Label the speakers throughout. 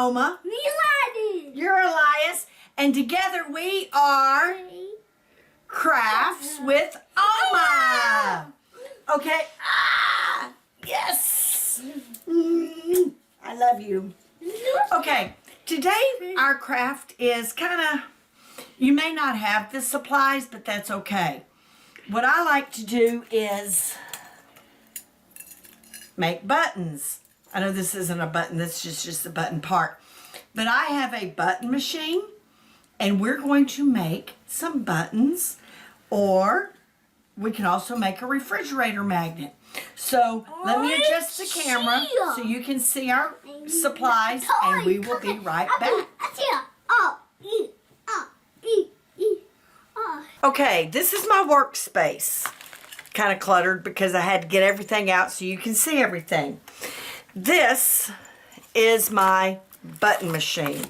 Speaker 1: Oma.
Speaker 2: Me, Laddie.
Speaker 1: You're Elias. And together we are Crafts with Oma. Okay. Ah, yes. I love you. Okay. Today our craft is kind of, you may not have the supplies, but that's okay. What I like to do is make buttons. I know this isn't a button, this is just a button part. But I have a button machine, and we're going to make some buttons, or we can also make a refrigerator magnet. So let me adjust the camera so you can see our supplies, and we will be right back. Okay, this is my workspace. Kind of cluttered because I had to get everything out so you can see everything. This is my button machine.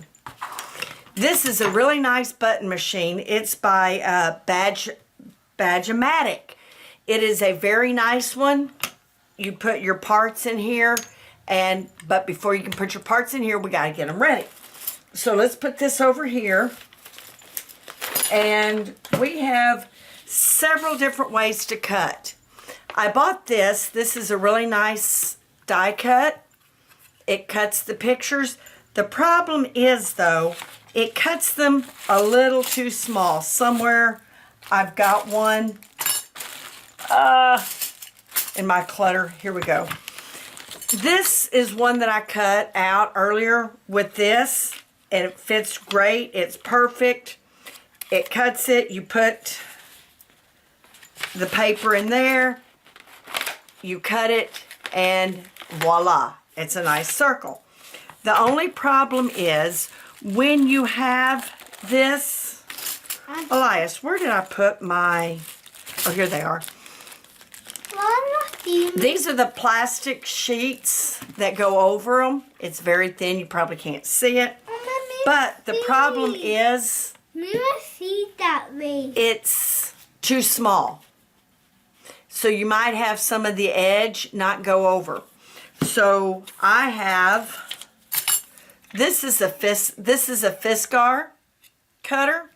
Speaker 1: This is a really nice button machine. It's by Badge-O-Matic. It is a very nice one. You put your parts in here, but before you can put your parts in here, we got to get them ready. So let's put this over here. And we have several different ways to cut. I bought this. This is a really nice die cut. It cuts the pictures. The problem is, though, it cuts them a little too small. Somewhere I've got one in my clutter. Here we go. This is one that I cut out earlier with this, and it fits great. It's perfect. It cuts it. You put the paper in there, you cut it, and voila, it's a nice circle. The only problem is when you have this, Elias, where did I put my, oh, here they are. These are the plastic sheets that go over them. It's very thin, you probably can't see it. But the problem is, it's too small. So you might have some of the edge not go over. So I have, this is a Fiskar cutter,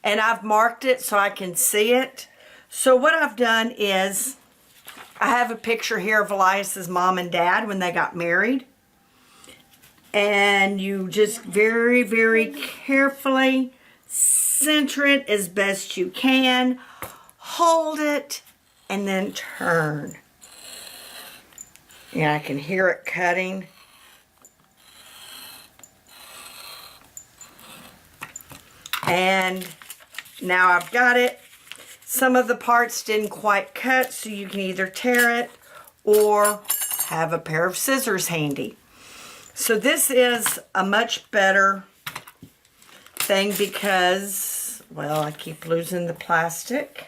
Speaker 1: and I've marked it so I can see it. So what I've done is, I have a picture here of Elias's mom and dad when they got married. And you just very, very carefully center it as best you can. Hold it and then turn. Yeah, I can hear it cutting. And now I've got it. Some of the parts didn't quite cut, so you can either tear it or have a pair of scissors handy. So this is a much better thing because, well, I keep losing the plastic.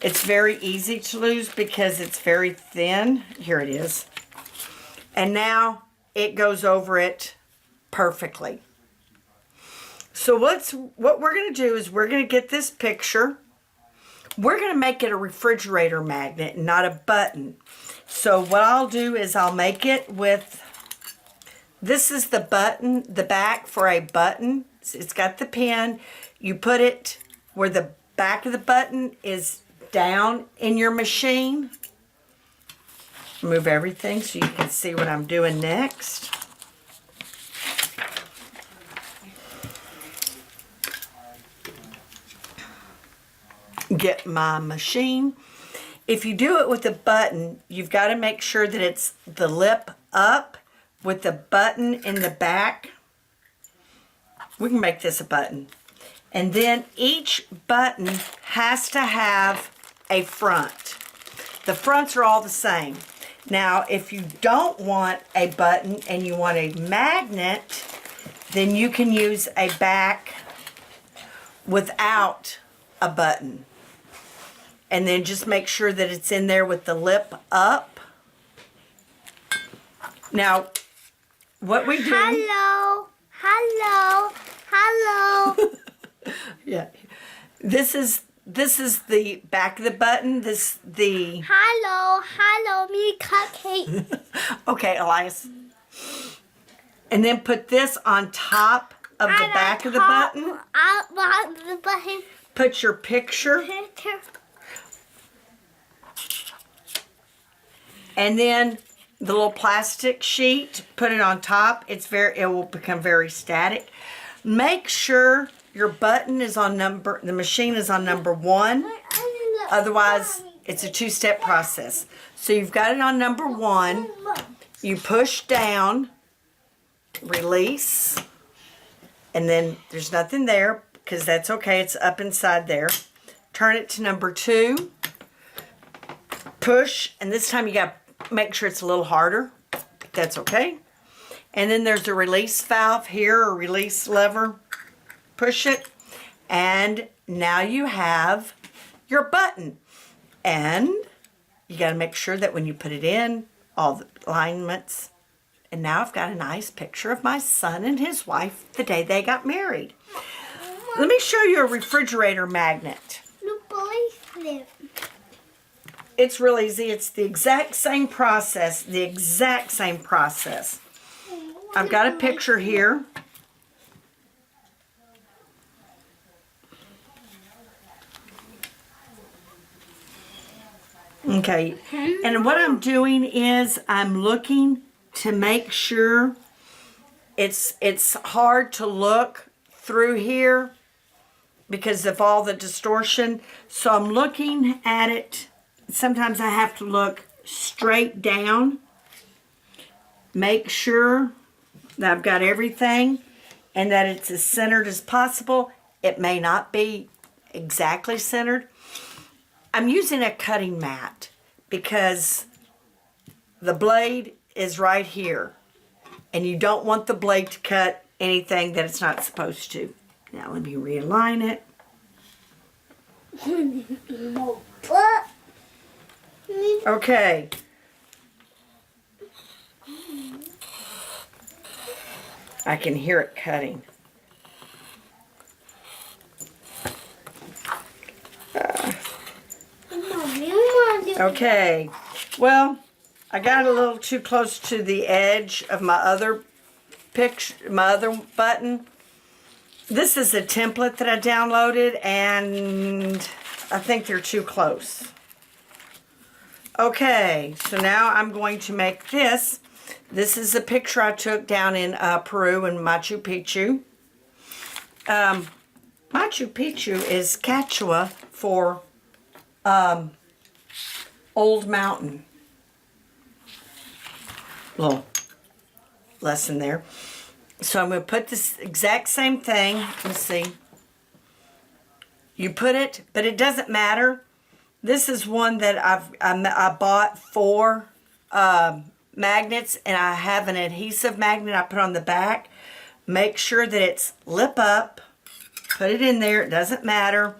Speaker 1: It's very easy to lose because it's very thin. Here it is. And now it goes over it perfectly. So what we're going to do is we're going to get this picture. We're going to make it a refrigerator magnet, not a button. So what I'll do is I'll make it with, this is the button, the back for a button. It's got the pin. You put it where the back of the button is down in your machine. Move everything so you can see what I'm doing next. Get my machine. If you do it with a button, you've got to make sure that it's the lip up with the button in the back. We can make this a button. And then each button has to have a front. The fronts are all the same. Now, if you don't want a button and you want a magnet, then you can use a back without a button. And then just make sure that it's in there with the lip up. Now, what we do...
Speaker 2: Hello, hello, hello.
Speaker 1: Yeah. This is the back of the button.
Speaker 2: Hello, me cupcake.
Speaker 1: Okay, Elias. And then put this on top of the back of the button.
Speaker 2: Behind the button.
Speaker 1: Put your picture. And then the little plastic sheet, put it on top. It will become very static. Make sure your button is on the machine is on number 1. Otherwise, it's a 2-step process. So you've got it on number 1. You push down, release, and then there's nothing there because that's okay. It's up inside there. Turn it to number 2. Push, and this time you got to make sure it's a little harder. That's okay. And then there's a release valve here, a release lever. Push it, and now you have your button. And you got to make sure that when you put it in, all the alignments. And now I've got a nice picture of my son and his wife the day they got married. Let me show you a refrigerator magnet. It's real easy. It's the exact same process. The exact same process. I've got a picture here. Okay, and what I'm doing is I'm looking to make sure it's hard to look through here because of all the distortion. So I'm looking at it. Sometimes I have to look straight down. Make sure that I've got everything and that it's as centered as possible. It may not be exactly centered. I'm using a cutting mat because the blade is right here and you don't want the blade to cut anything that it's not supposed to. Now let me realign it. Okay. I can hear it cutting. Okay, well, I got a little too close to the edge of my other button. This is a template that I downloaded, and I think they're too close. Okay, so now I'm going to make this. This is a picture I took down in Peru in Machu Picchu. Machu Picchu is Quechua for Old Mountain. Little lesson there. So I'm going to put this exact same thing. Let's see. You put it, but it doesn't matter. This is one that I bought 4 magnets, and I have an adhesive magnet I put on the back. Make sure that it's lip up. Put it in there. It doesn't matter.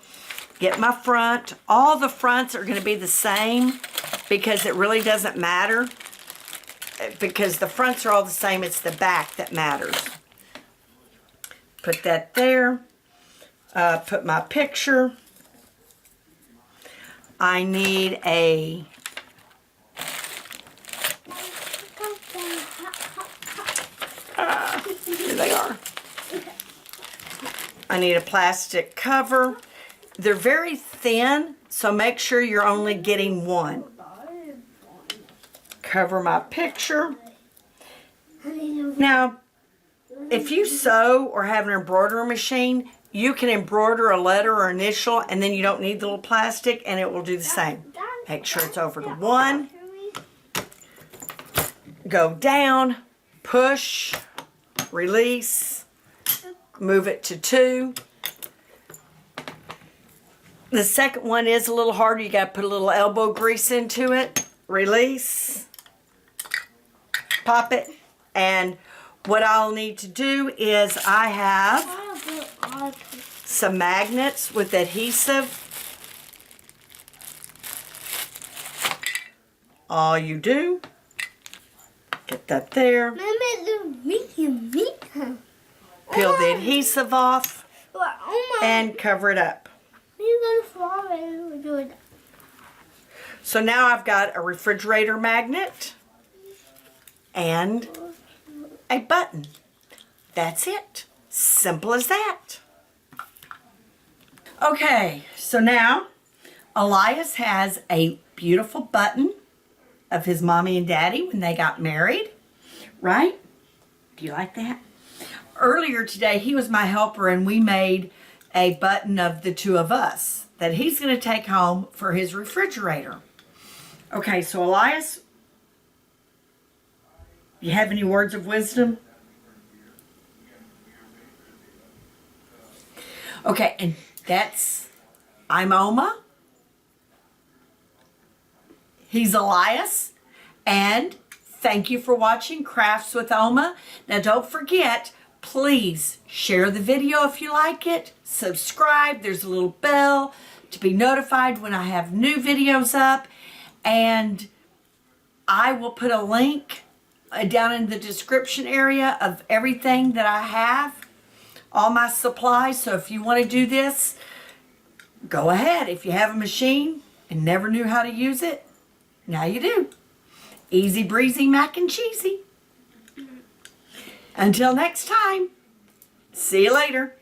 Speaker 1: Get my front. All the fronts are going to be the same because it really doesn't matter. Because the fronts are all the same. It's the back that matters. Put that there. Put my picture. I need a... here they are. I need a plastic cover. They're very thin, so make sure you're only getting one. Cover my picture. Now, if you sew or have an embroidery machine, you can embroider a letter or initial, and then you don't need the little plastic, and it will do the same. Make sure it's over to 1. Go down, push, release, move it to 2. The second one is a little harder. You got to put a little elbow grease into it. Release. Pop it. And what I'll need to do is I have some magnets with adhesive. All you do, get that there. Peel the adhesive off and cover it up. So now I've got a refrigerator magnet and a button. That's it. Simple as that. Okay, so now Elias has a beautiful button of his mommy and daddy when they got married, right? Do you like that? Earlier today, he was my helper and we made a button of the two of us that he's going to take home for his refrigerator. Okay, so Elias, you have any words of wisdom? Okay, and I'm Oma. He's Elias. And thank you for watching Crafts with Oma. Now don't forget, please share the video if you like it. Subscribe. There's a little bell to be notified when I have new videos up. And I will put a link down in the description area of everything that I have. All my supplies. So if you want to do this, go ahead. If you have a machine and never knew how to use it, now you do. Easy breezy mac and cheesy. Until next time, see you later.